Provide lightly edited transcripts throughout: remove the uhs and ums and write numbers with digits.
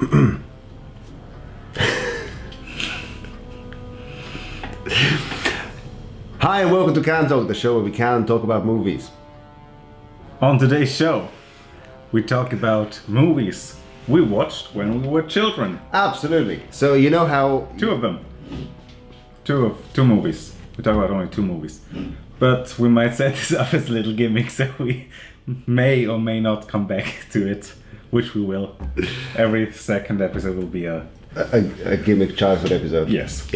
Hi and welcome to Can Talk, the show where we can talk about movies. On today's show, we talk about movies we watched when we were children. Absolutely. So you know how... Two of them. Two movies. We talk about only 2 movies. But we might set this up as a little gimmick, so we may or may not come back to it, which we will. Every second episode will be a gimmick childhood episode. Yes.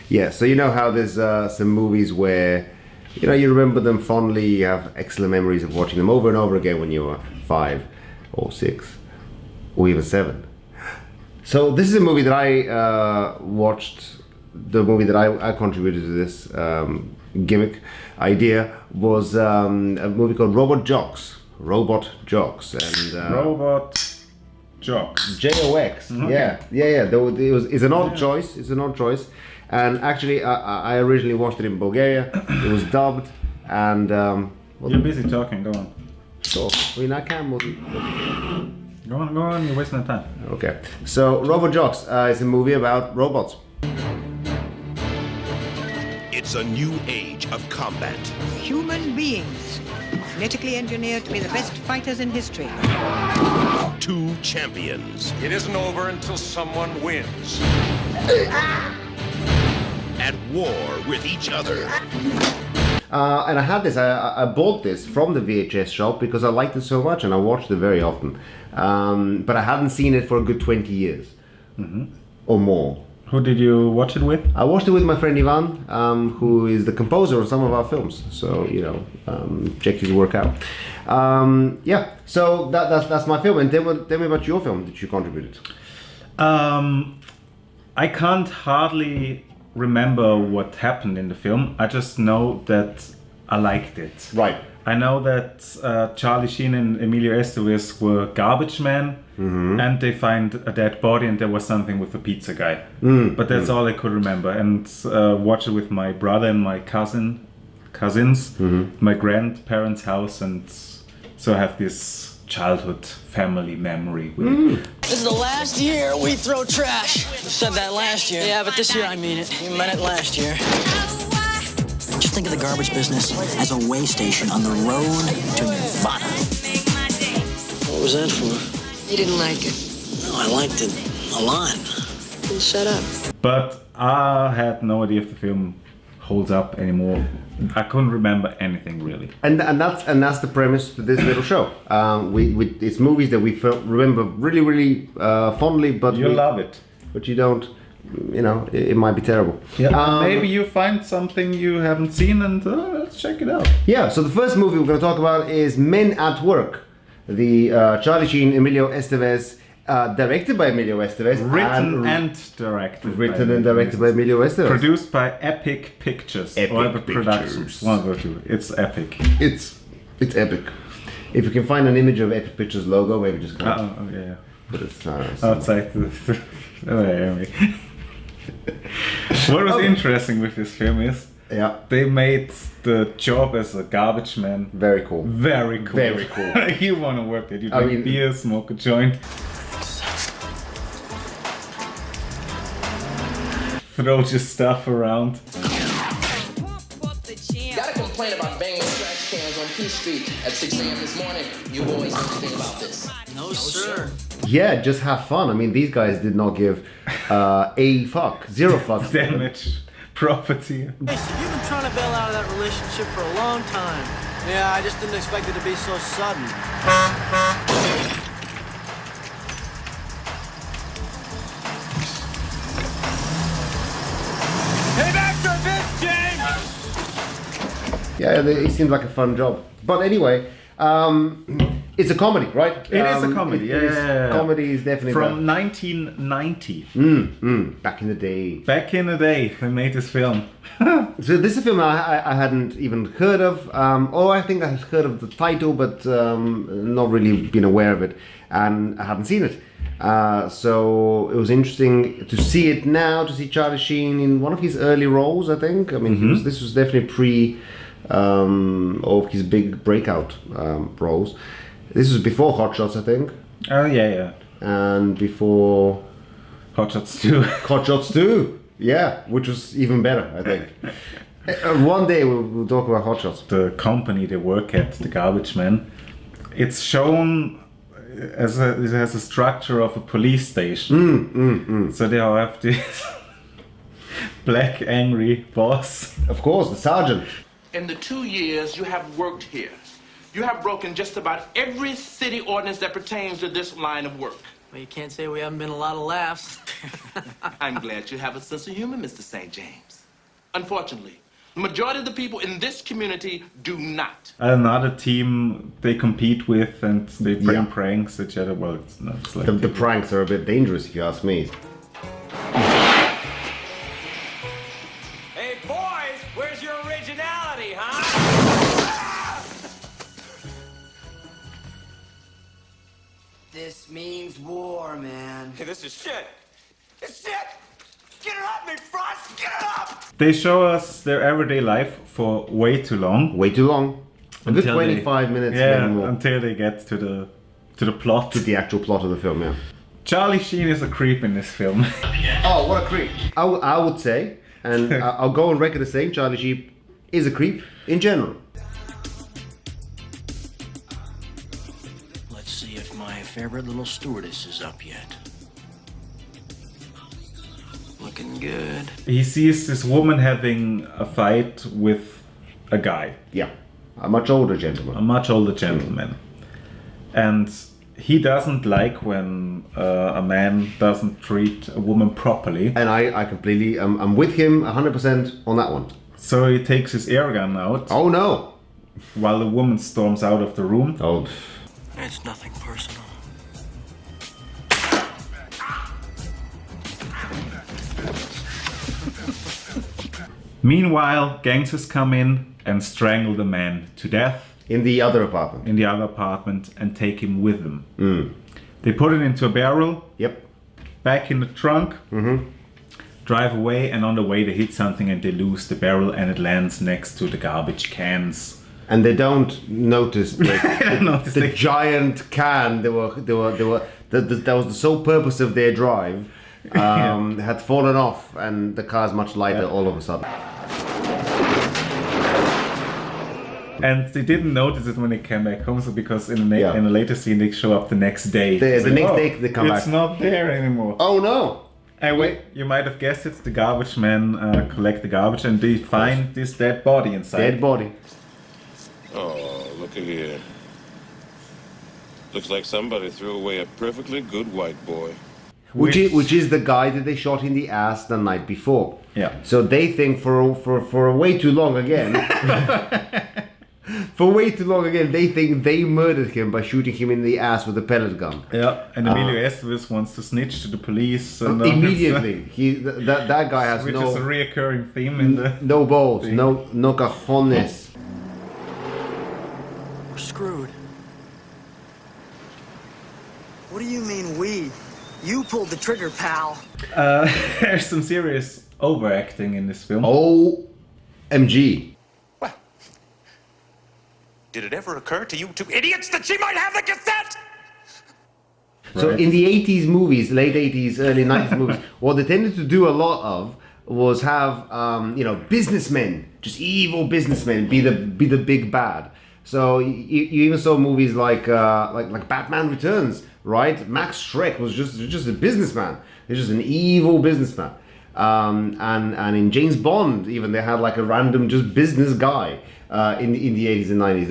Yeah. So you know how there's some movies where you remember them fondly. You have excellent memories of watching them over and over again when you were 5 or 6 or even 7. So this is a movie that I watched. The movie that I contributed to this gimmick idea was a movie called Robot Jox. Robot Jox and Robot Jox. Jox. Okay. Yeah. It's an odd choice. It's an odd choice. And actually, I originally watched it in Bulgaria. It was dubbed, and You're busy talking. Go on. So, I mean, I can. Go on. You're wasting the time. Okay. So, Robot Jox is a movie about robots. It's a new age of combat. Human beings, genetically engineered to be the best fighters in history. 2 champions It isn't over until someone wins. at war with each other. And I had this. I bought this from the VHS shop because I liked it so much, and I watched it very often. But I hadn't seen it for a good 20 years or more. Who did you watch it with? I watched it with my friend Ivan, who is the composer of some of our films. So check his work out. So that's my film. And tell me about your film that you contributed. I can't hardly remember what happened in the film. I just know that I liked it. Right. I know that Charlie Sheen and Emilio Estevez were garbage men, and they find a dead body, and there was something with the pizza guy. But that's all I could remember. And watch it with my brother and my cousins, my grandparents' house, and so I have this childhood family memory with it. This is the last year we throw trash. You said that last year. Yeah, but this year I mean it. You meant it last year. Just think of the garbage business as a way station on the road to Nirvana. What was that for? You didn't like it. No, I liked it a lot. Then shut up. But I had no idea if the film holds up anymore. I couldn't remember anything really. And that's the premise to this little show. It's movies that we remember really, really fondly, but You love it. but you don't. It might be terrible. Yeah. Maybe you find something you haven't seen, and let's check it out. Yeah. So the first movie we're going to talk about is Men at Work, the Charlie Sheen, Emilio Estevez, directed by Emilio Estevez, Written and directed. by Emilio Estevez. Produced by Epic Pictures. Epic or Epic Pictures. Productions. One of the two. It's epic. It's epic. If you can find an image of Epic Pictures logo, maybe just go. Oh, yeah. But it's Outside the anyway. What was interesting with this film is they made the job as a garbage man very cool. very cool. Very cool. Like you want to work there. You drink beer, smoke a joint, throw your stuff around. Got a complaint about banging trash cans on P Street at 6 a.m. this morning. You boys know anything about this? No, sir. Yeah, just have fun. I mean, these guys did not give a fuck, 0 fucks. Damage property. Hey, so you've been trying to bail out of that relationship for a long time. Yeah, I just didn't expect it to be so sudden. Hey, back to this, James! Yeah, it seems like a fun job. But anyway, it's a comedy, right? It is a comedy. Yeah. Comedy is definitely from 1990. Back in the day. Back in the day, they made this film. So this is a film I hadn't even heard of. I think I had heard of the title, but not really been aware of it, and I hadn't seen it. So it was interesting to see it now, to see Charlie Sheen in one of his early roles, I think. I mean, this was definitely pre of his big breakout roles. This was before Hot Shots, I think. Oh, yeah. and before Hot Shots 2. Hot Shots 2. Yeah, which was even better, I think. One day we'll talk about Hot Shots. The company they work at, the Garbage Men, it's shown as it has a structure of a police station. So they have this black angry boss. Of course, the sergeant. In the 2 years you have worked here, you have broken just about every city ordinance that pertains to this line of work. Well, you can't say we haven't been a lot of laughs. I'm glad you have a sense of humor, Mr. St. James. Unfortunately, the majority of the people in this community do not. Another team they compete with and they bring Yeah. pranks at each other. Well, it's like The pranks are a bit dangerous, if you ask me. Hey, boys, where's your originality, huh? This means war, man. Hey, this is shit. It's shit. Get it up, McFrost. Get it up. They show us their everyday life for way too long. Way too long. A good Until 25 minutes, Yeah, maybe more. until they get to the plot. To the actual plot of the film, yeah. Charlie Sheen is a creep in this film. Oh, what a creep. I would say, and I'll go on record as saying Charlie Sheen is a creep in general. Let's see if my favorite little stewardess is up yet. Looking good. He sees this woman having a fight with a guy, Yeah. A much older a gentleman. much older gentleman. And he doesn't like when a man doesn't treat a woman properly. And I completely, I'm with him 100% on that one. So he takes his air gun out Oh no! while the woman storms out of the room. Oh, It's nothing personal. Meanwhile, gangsters come in and strangle the man to death in the other apartment. in the other apartment and take him with them. They put it into a barrel, Yep. back in the trunk, drive away, and on the way they hit something and they lose the barrel and it lands next to the garbage cans. And they don't notice the, Notice the the- giant can. That was the sole purpose of their drive. Had fallen off, and the car's much lighter all of a sudden. And they didn't notice it when they came back home, so because in a Yeah. later scene they show up the next day. The It's like, next day they come it's back. not there anymore. Oh no! And wait, you might have guessed it, the garbage men collect the garbage and they find this dead body inside. Dead body. Oh, look at here. Looks like somebody threw away a perfectly good white boy. Which is the guy that they shot in the ass the night before. Yeah. So they think for way too long again. For way too long again, they think they murdered him by shooting him in the ass with a pellet gun. Yeah, and Emilio Estevez wants to snitch to the police. And Immediately, that guy has which is a no reoccurring theme in the... no balls, no cajones. We're screwed. What do you mean we? You pulled the trigger, pal. There's some serious overacting in this film. OMG. Well, did it ever occur to you two idiots that she might have the cassette? So in the 80s movies, late 80s, early 90s movies, what they tended to do a lot of was have businessmen, just evil businessmen, be the big bad. So you even saw movies like Batman Returns, right? Max Schreck was just a businessman. He's just an evil businessman. And in James Bond, even they had like a random just business guy in the 80s and 90s.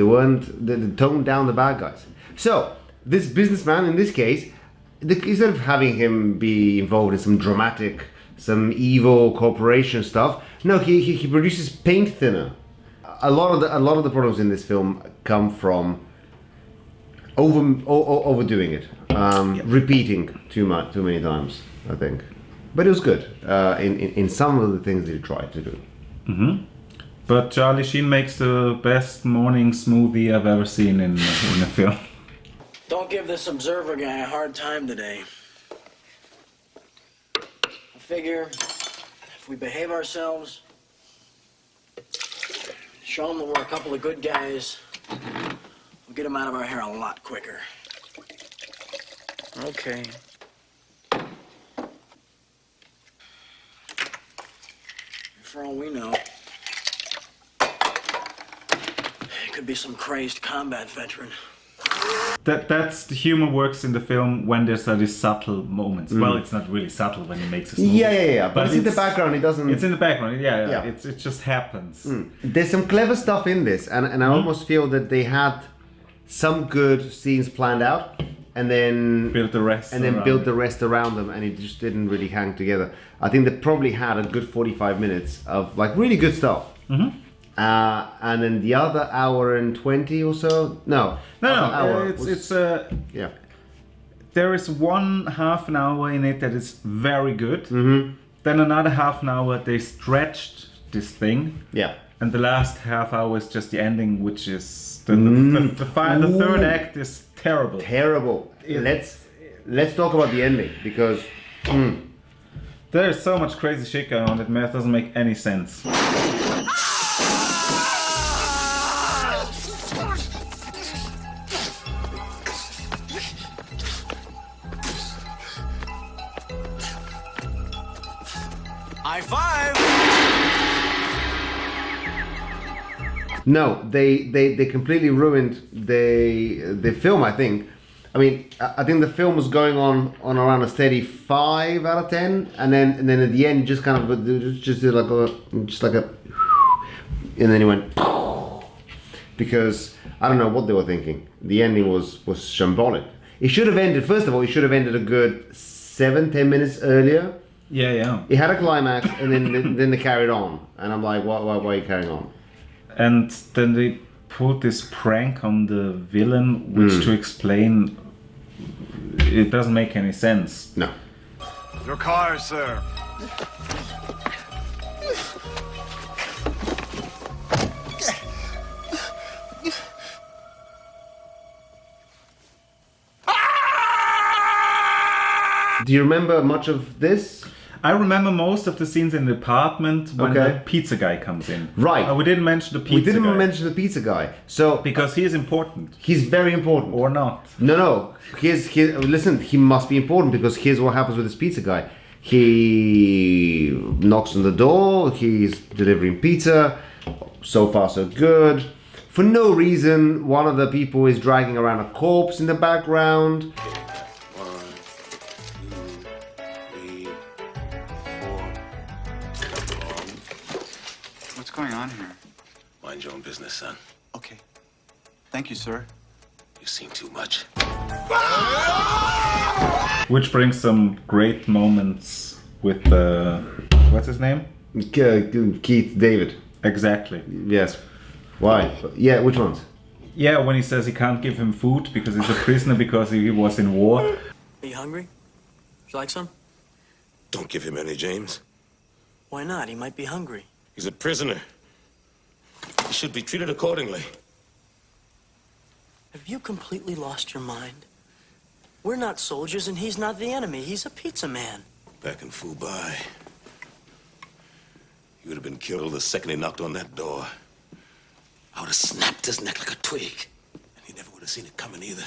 They toned down the bad guys. So this businessman in this case, instead of having him be involved in some dramatic, some evil corporation stuff, no, he produces paint thinner. A lot of the problems in this film come from overdoing it, repeating too many times, I think. But it was good in some of the things they tried to do. But Charlie Sheen makes the best morning smoothie I've ever seen in a film. Don't give this observer guy a hard time today. I figure if we behave ourselves, show him that we're a couple of good guys, we'll get him out of our hair a lot quicker. Okay. For all we know, it could be some crazed combat veteran. That's the humor works in the film when there's these subtle moments. Well, it's not really subtle when he makes his movie. Yeah. But it's in the background. It doesn't. It's in the background. Yeah. It just happens. There's some clever stuff in this, and I almost feel that they had some good scenes planned out, and then built the rest. Around them, and it just didn't really hang together. I think they probably had a good 45 minutes of like really good stuff. And then the other hour and 20 or so. No. Yeah. There is one half an hour in it that is very good. Then another half an hour they stretched this thing. Yeah. And the last half hour is just the ending, which is the third act is terrible. Terrible. Let's talk about the ending because there is so much crazy shit going on that math doesn't make any sense. High five! No, they completely ruined the film, I think. I mean, I think the film was going on around a steady 5 out of 10, and then at the end, just kind of just did like a, and then he went because I don't know what they were thinking. The ending was shambolic. It should have ended. First of all, it should have ended a good 7-10 minutes earlier. Yeah. It had a climax, and then they carried on, and I'm like, why are you carrying on? And then they put this prank on the villain, which to explain, it doesn't make any sense. No. Your car, sir. Do you remember much of this? I remember most of the scenes in the apartment when the pizza guy comes in. Right. We didn't mention the pizza guy. mention the pizza guy. So because he is important. He's very important. Or not. No. Listen, he must be important because here's what happens with this pizza guy. He knocks on the door, he's delivering pizza. So far so good. For no reason, one of the people is dragging around a corpse in the background. What's going on here? Mind your own business, son. Okay. Thank you, sir. You've seen too much. Which brings some great moments with what's his name? Keith David. Exactly. Yes. Why? Yeah, which ones? Yeah, when he says he can't give him food because he's a prisoner because he was in war. Are you hungry? Would you like some? Don't give him any, James. Why not? He might be hungry. He's a prisoner. He should be treated accordingly. Have you completely lost your mind? We're not soldiers and he's not the enemy. He's a pizza man. Back in Fubai, he would have been killed the second he knocked on that door. I would have snapped his neck like a twig. And he never would have seen it coming either.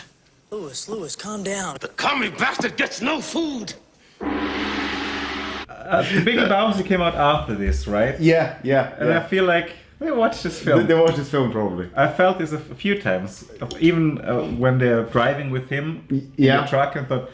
Lewis, calm down. The commie bastard gets no food! The Big Lebowski came out after this, right? Yeah. And I feel like they watched this film. They watched this film probably. I felt this a few times, even when they're driving with him in the truck, and thought,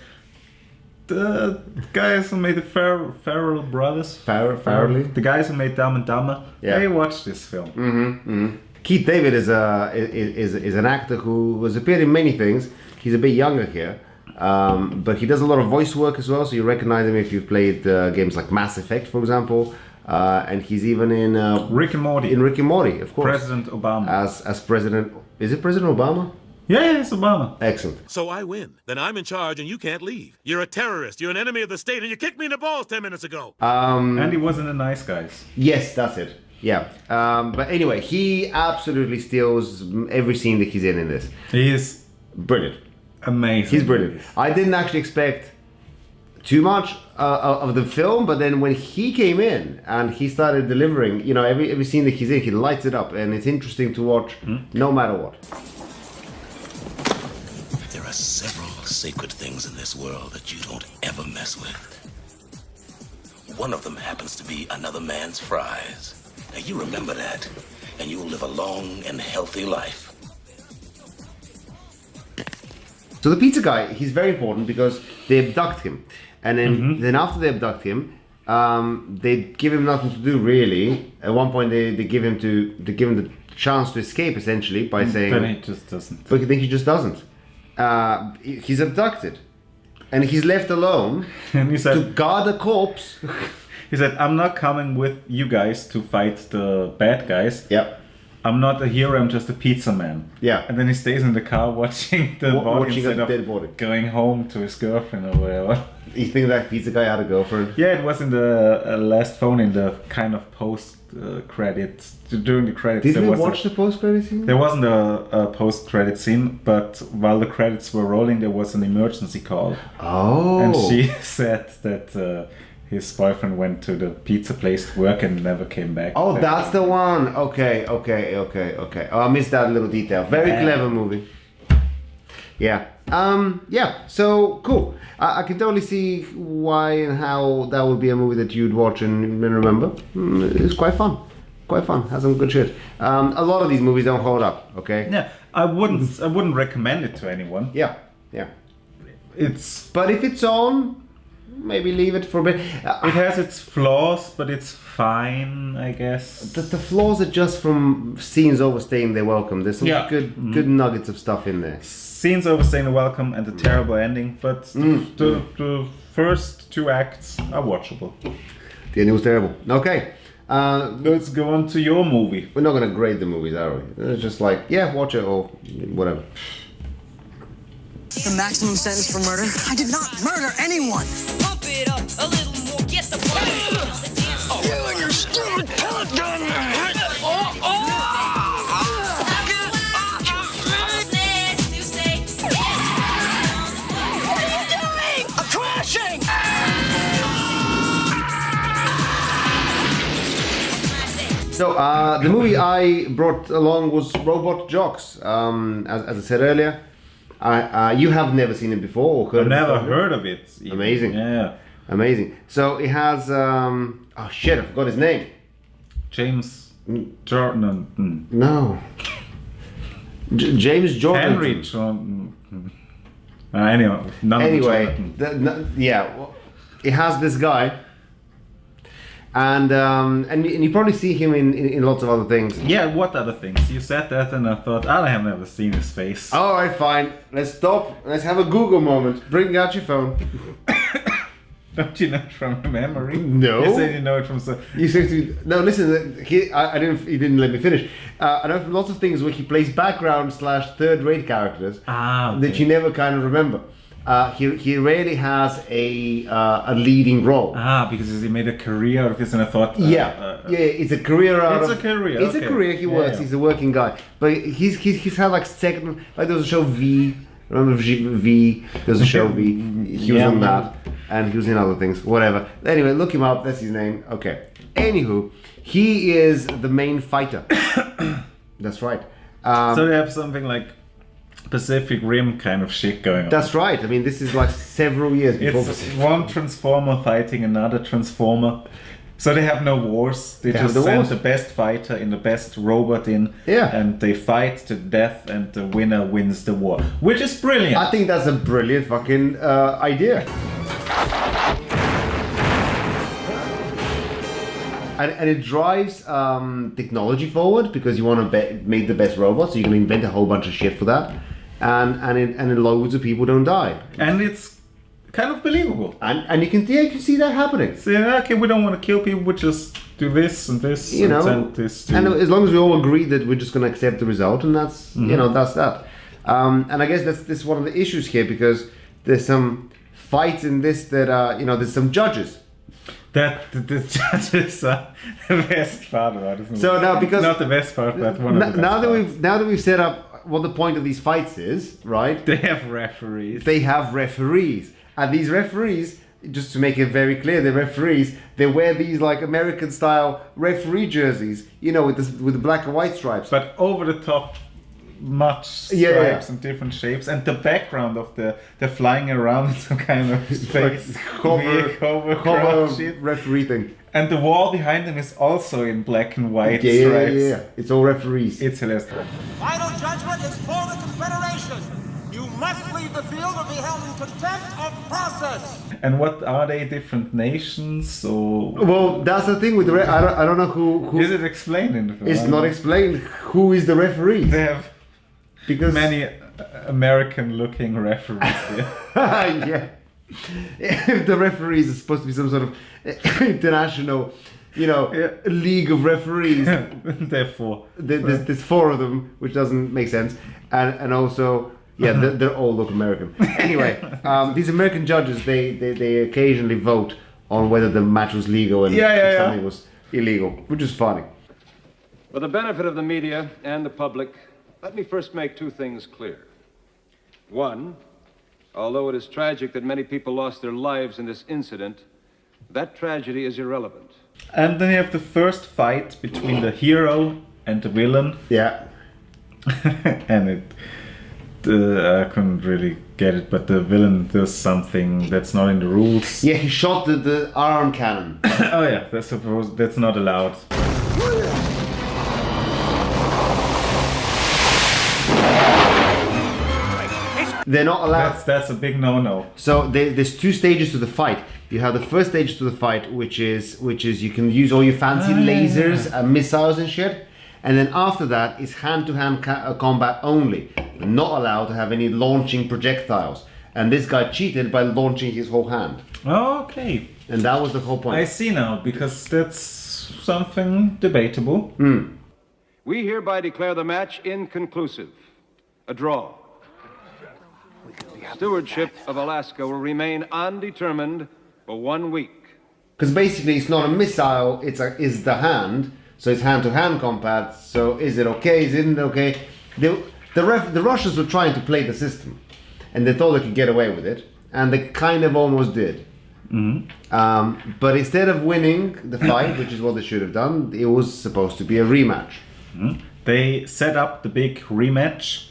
the guys who made the Farrell brothers, Farrelly, the guys who made Dumb and Dumber, they watched this film. Keith David is an actor who has appeared in many things. He's a bit younger here. But he does a lot of voice work as well, so you recognize him if you've played games like Mass Effect, for example. And he's even in Rick and Morty. In Rick and Morty, of course. President Obama. As President... Is it President Obama? Yeah, it's Obama. Excellent. So I win. Then I'm in charge and you can't leave. You're a terrorist. You're an enemy of the state and you kicked me in the balls 10 minutes ago. And he wasn't a nice guy. Yes, that's it. Yeah. But anyway, he absolutely steals every scene that he's in this. He is brilliant. Amazing. He's brilliant. I didn't actually expect too much of the film, but then when he came in and he started delivering, every scene that he's in, he lights it up, and it's interesting to watch no matter what. There are several sacred things in this world that you don't ever mess with. One of them happens to be another man's fries. Now you remember that, and you'll live a long and healthy life. So the pizza guy, he's very important because they abduct him. And then after they abduct him, they give him nothing to do really. At one point they give him the chance to escape essentially by saying... But he just doesn't. But I think he just doesn't. He's abducted. And he's left alone and he said, to guard a corpse. He said, I'm not coming with you guys to fight the bad guys. Yep. I'm not a hero, I'm just a pizza man. Yeah. And then he stays in the car watching the body instead of dead body. going home to his girlfriend or whatever. You think that pizza guy had a girlfriend? Yeah, it was in the last phone in the kind of post credits. During the credits. Did we watch the post credit scene? There wasn't a post credit scene, but while the credits were rolling, there was an emergency call. Oh. And she said that his boyfriend went to the pizza place to work and never came back. Oh, that's the one. Okay. Oh, I missed that little detail. Very clever movie. Yeah. Yeah. So cool. I can totally see why and how that would be a movie that you'd watch and remember. It's quite fun. Quite fun. Has some good shit. A lot of these movies don't hold up. Okay. Yeah. I wouldn't recommend it to anyone. Yeah. But if it's on, maybe leave it for a bit. It has its flaws, but it's fine, I guess. The flaws are just from scenes overstaying their welcome. There's some good nuggets of stuff in there. Scenes overstaying the welcome and the terrible ending, but the first two acts are watchable. The ending was terrible. Okay. Let's go on to your movie. We're not going to grade the movies, are we? It's just like, yeah, watch it or whatever. The maximum sentence for murder? I did not murder anyone! Pump it up a little more, get the party on the dance floor. You and your stupid pellet gun! What are you doing? I'm crashing! So, the movie I brought along was Robot Jox. As I said earlier, you have never seen it before or heard I've never before. heard of it. Even. Amazing. Yeah. Amazing. So it has oh shit, I forgot his name. James Jordan. No. James Jordan. Henry Jordan. Anyway, it has this guy. And you probably see him in lots of other things. Yeah, what other things? You said that and I thought, I have never seen his face. Alright, fine. Let's stop. Let's have a Google moment. Bring out your phone. Don't you know it from memory? No. You said you know it from... You said to... No, listen. He didn't let me finish. I know lots of things where he plays background / third-rate characters that you never kind of remember. He rarely has a leading role. Because he made a career out of this, and I thought... it's a career out of... It's a career, It's a career, he works, he's a working guy. But he's had like second... Like there was a show V, remember V? There's a show V, he was on that, and he was in other things, whatever. Anyway, look him up, that's his name. Okay. Anywho, he is the main fighter. That's right. So they have something like Pacific Rim kind of shit going on. That's right. I mean, this is like several years before It's Pacific. one Transformer fighting another Transformer. So they have no wars. They just send the best fighter in the best robot in. Yeah. And they fight to death and the winner wins the war. Which is brilliant. I think that's a brilliant fucking idea. And it drives technology forward because you want to make the best robot, so you can invent a whole bunch of shit for that, and loads of people don't die. And it's kind of believable. And you can see that happening. So okay, we don't want to kill people, we just do this and this, you know, send this to... and as long as we all agree that we're just going to accept the result, and that's you know, that's that. And I guess that's one of the issues here, because there's some fights in this that you know, there's some judges. That the judges are the best part about it. So now, because not the best part, but one of the best now that we've set up what the point of these fights is, right? They have referees. They have referees, and these referees, just to make it very clear, the referees, they wear these like American style referee jerseys, you know, with the black and white stripes. But over the top much stripes and different shapes, and the background of they're flying around in some kind of space hover shit. referee thing. And the wall behind them is also in black and white stripes. Yeah. It's all referees. It's hilarious. Final judgment is for the Confederation. You must leave the field or be held in contempt of process. And what are they? Different nations or? Well, that's the thing with the I don't know who is it explained in the film? It's not explained who is the referee. They have because many American-looking referees there. Yeah. If the referees are supposed to be some sort of international, league of referees. Therefore, there's 4 of them, which doesn't make sense, and also. Yeah, they all look American. Anyway, these American judges, they occasionally vote on whether the match was legal and something was illegal, which is funny. For the benefit of the media and the public, let me first make 2 things clear. One, although it is tragic that many people lost their lives in this incident, that tragedy is irrelevant. And then you have the first fight between the hero and the villain. Yeah. And I couldn't really get it, but the villain does something that's not in the rules. Yeah, he shot the arm cannon. Oh yeah, that's not allowed. They're not allowed. That's a big no-no. So there's 2 stages to the fight. You have the first stage to the fight, which is you can use all your fancy lasers and missiles and shit. And then after that is hand-to-hand combat only. Not allowed to have any launching projectiles. And this guy cheated by launching his whole hand. Okay. And that was the whole point. I see now, because that's something debatable. We hereby declare the match inconclusive. A draw. Stewardship of Alaska will remain undetermined for 1 week. Because basically it's not a missile, it's the hand. So it's hand-to-hand combat. So is it okay? Isn't it okay? The Russians were trying to play the system, and they thought they could get away with it, and they kind of almost did. But instead of winning the fight, which is what they should have done, it was supposed to be a rematch. They set up the big rematch,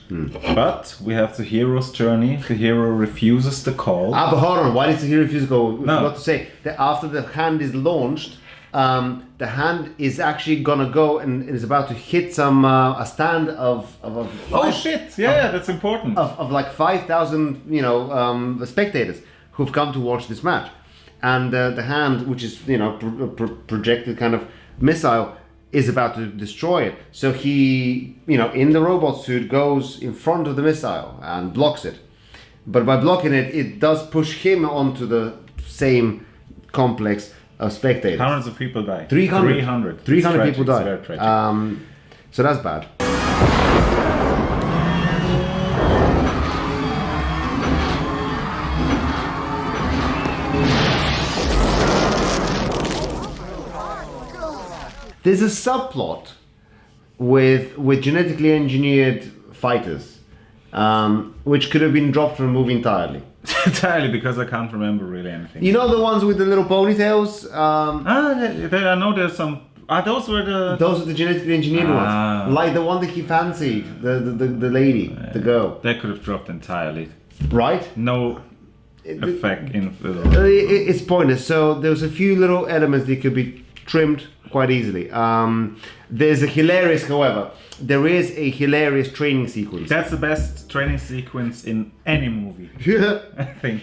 but we have the hero's journey. The hero refuses the call. But hold on, why did the hero refuse to go? No. I forgot to say that after the hand is launched, the hand is actually gonna go and is about to hit some a stand of that's important. Of like 5,000 spectators who've come to watch this match, and the hand, which is projected kind of missile, is about to destroy it. So he in the robot suit goes in front of the missile and blocks it, but by blocking it, it does push him onto the same complex of spectators. Hundreds of people die. 300 people died. Very tragic. So that's bad. There's a subplot with genetically engineered fighters, which could have been dropped from the movie entirely. Entirely, because I can't remember really anything. You know the ones with the little ponytails? I know there's some. Those are the genetically engineered ones. Like the one that he fancied, the lady, the girl. They could have dropped entirely. Right? No effect in it's pointless. So there's a few little elements that could be trimmed quite easily. There's a hilarious, however, there is a hilarious training sequence. That's the best training sequence in any movie. I think.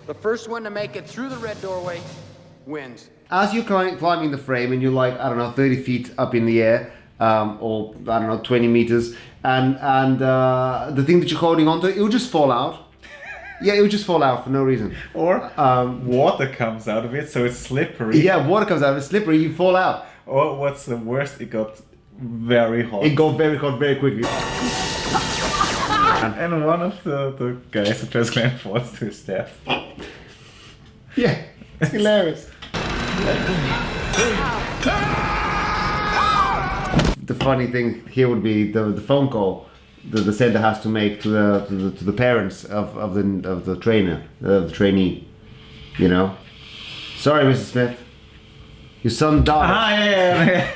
The first one to make it through the red doorway wins. As you're climbing the frame and you're like, 30 feet up in the air, or 20 meters, and the thing that you're holding onto, it will just fall out. Yeah, it would just fall out for no reason. Or water comes out of it, so it's slippery. Yeah, water comes out of it, slippery, you fall out. Or what's the worst, it got very hot. It got very hot very quickly. And one of the guys who just Glenn falls to his death. Yeah, it's hilarious. The funny thing here would be the phone call the sender has to make to the parents of the trainee. Sorry, Mrs. Smith, your son died. Yeah.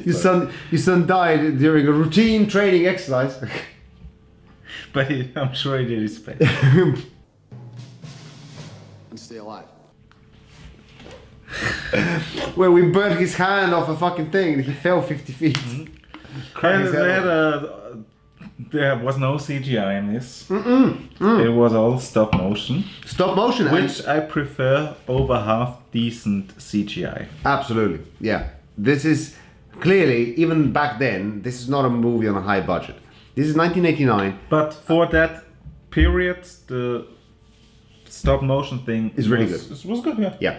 Your son died during a routine training exercise. But I'm sure he did his best. And stay alive. Where we burnt his hand off a fucking thing and he fell 50 feet. There was no CGI in this. It was all stop motion. Stop motion, which I prefer over half decent CGI. Absolutely, yeah. This is clearly, even back then, this is not a movie on a high budget. This is 1989. But for that period, the stop motion thing is really good. It was good, yeah. Yeah.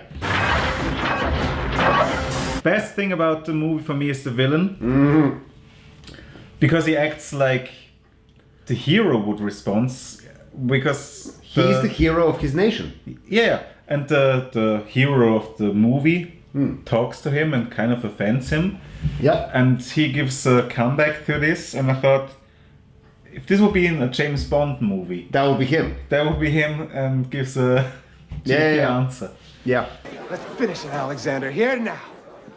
Best thing about the movie for me is the villain. Because he acts like the hero would respond. Because he's the hero of his nation. Yeah, and the hero of the movie talks to him and kind of offends him. Yeah. And he gives a comeback to this, and I thought, if this would be in a James Bond movie, that would be him. That would be him, and gives a cheeky answer. Yeah. Let's finish it, Alexander. Here now.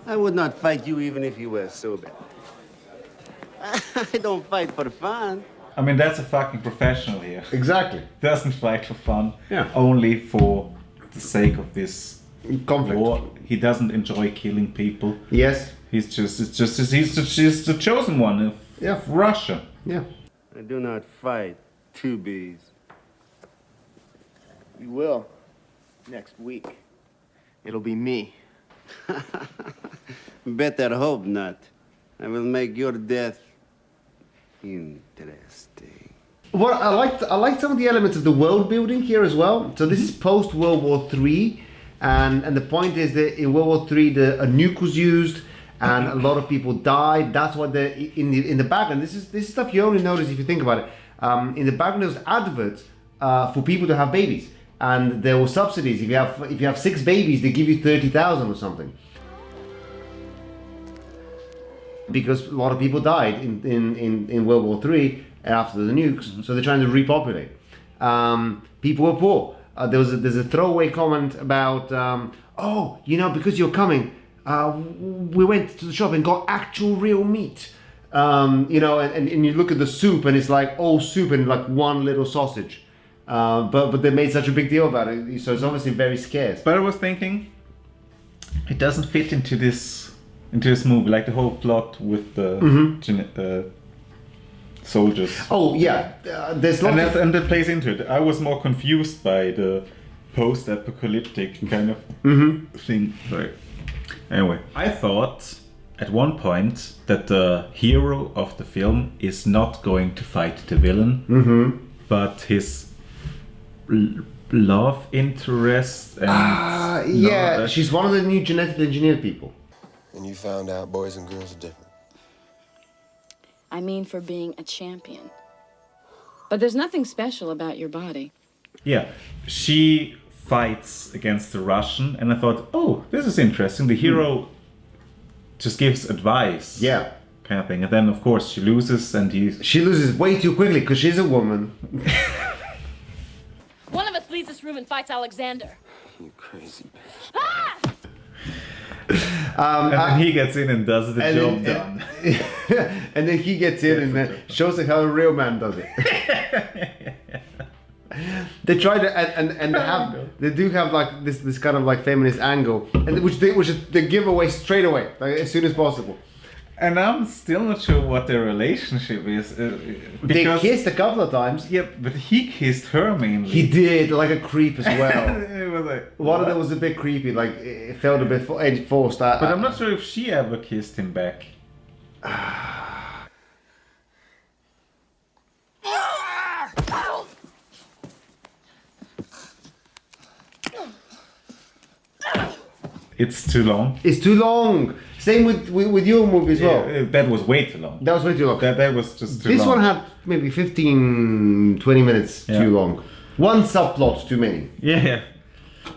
I would not fight you even if you were sober. I don't fight for fun. I mean, that's a fucking professional here. Exactly. Doesn't fight for fun. Yeah. Only for the sake of this conflict. War. He doesn't enjoy killing people. Yes. He's just the chosen one of Russia. Yeah. I do not fight two bees. You will. Next week. It'll be me. Better hope not. I will make your death interesting. Well, I liked some of the elements of the world building here as well. So this is post World War III, and the point is that in World War III a nuke was used, and a lot of people died. That's what in the background. This is stuff you only notice if you think about it. In the background there was adverts for people to have babies, and there were subsidies. If you have 6 babies, they give you 30,000 or something. Because a lot of people died in World War III after the nukes, so they're trying to repopulate. People were poor. There's a throwaway comment about, oh, you know, because you're coming, we went to the shop and got actual real meat. You know, and you look at the soup and it's like all soup and like one little sausage. But they made such a big deal about it, so it's obviously very scarce. But I was thinking, it doesn't fit into this movie, like the whole plot with the soldiers. Oh yeah, there's lots and that plays into it. I was more confused by the post-apocalyptic kind of thing. Right. Anyway, I thought at one point that the hero of the film is not going to fight the villain, but his love interest and yeah, she's one of the new genetically engineered people. And you found out boys and girls are different. I mean, for being a champion. But there's nothing special about your body. Yeah, she fights against the Russian, and I thought, oh, this is interesting. The hero just gives advice. Yeah. Kind of thing. And then, of course, she loses, and she loses way too quickly because she's a woman. One of us leaves this room and fights Alexander. You crazy bitch. Ah! And then he gets in and does the job done. And then he gets in and shows her how a real man does it. They try to and they do have like this kind of like feminist angle, and which they give away straight away, like, as soon as possible. And I'm still not sure what their relationship is. They kissed a couple of times. Yeah, but he kissed her mainly. He did, like a creep as well. It was like, one of them was a bit creepy, like it felt a bit forced. But I'm not sure if she ever kissed him back. It's too long. It's too long. Same with your movie as well. Yeah, that was way too long. That was way too long. That was just too long. This one had maybe 15, 20 minutes too long. One subplot too many. Yeah.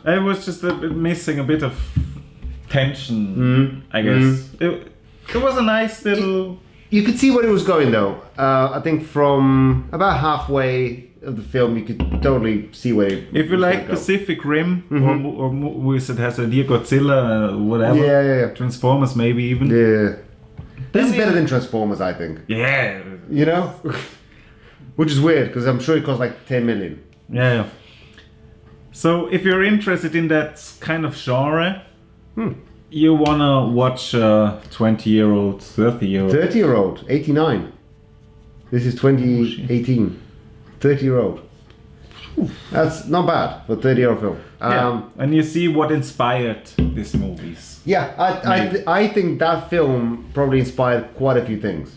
It was just missing a bit of tension, I guess. It was a nice little You could see where it was going, though. I think from about halfway of the film, you could totally see where it If you like Pacific Rim or movies that has a near Godzilla, whatever. Yeah. Transformers, maybe even. Yeah. This is better than Transformers, I think. Yeah. You know? Which is weird, because I'm sure it cost like 10 million. Yeah. So if you're interested in that kind of genre, you wanna watch 20-year-old, 30-year-old. 30-year-old, 89. This is 2018. 30-year-old. That's not bad for a 30-year-old film. And you see what inspired these movies. Yeah, I think that film probably inspired quite a few things.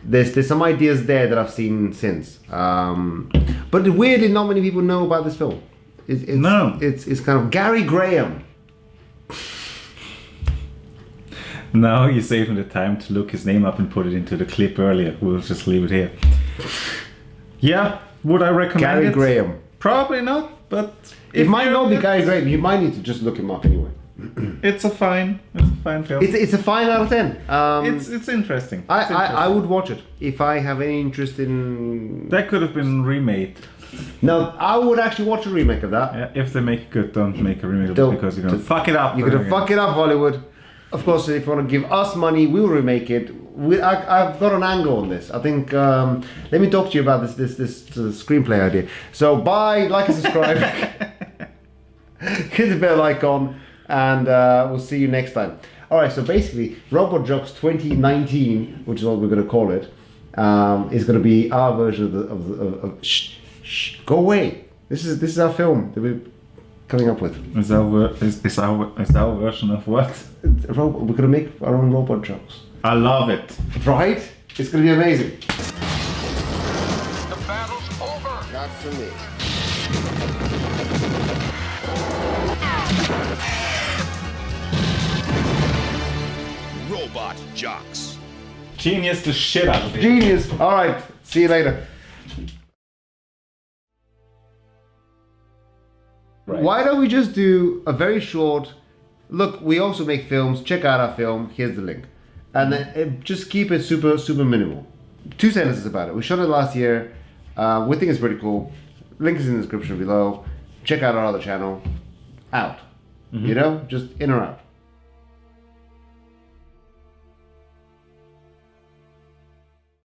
There's some ideas there that I've seen since. But weirdly, not many people know about this film. It's kind of Gary Graham. Now you're saving the time to look his name up and put it into the clip earlier. We'll just leave it here. Yeah, would I recommend Gary it? Graham. Probably not, but it might not be Gary Graham. You might need to just look him up anyway. It's a fine film. It's a 5 out of 10. It's interesting. I would watch it if I have any interest in. That could have been remade. No, I would actually watch a remake of that. Yeah, if they make it good, don't make a remake of it because you're gonna fuck it up. You're gonna fuck it up, Hollywood. Of course, if you want to give us money, we'll remake it. I've got an angle on this. I think. Let me talk to you about this screenplay idea. So, bye, like and subscribe. Hit the bell icon, and we'll see you next time. All right. So basically, Robot Jox 2019, which is what we're going to call it, is going to be our version of shh, go away. This is our film that we're coming up with. Is our version of what? We're gonna make our own Robot Jox. I love it. Right? It's gonna be amazing. The battle's over. Not for me. Robot Jox. Genius the shit out of it. Genius. All right. See you later. Right. Why don't we just do a very short look? We also make films. Check out our film. Here's the link, and then just keep it super minimal. 2 sentences about it. We shot it last year. We think it's pretty cool. Link is in the description below. Check out our other channel. Out. You know, just in or out.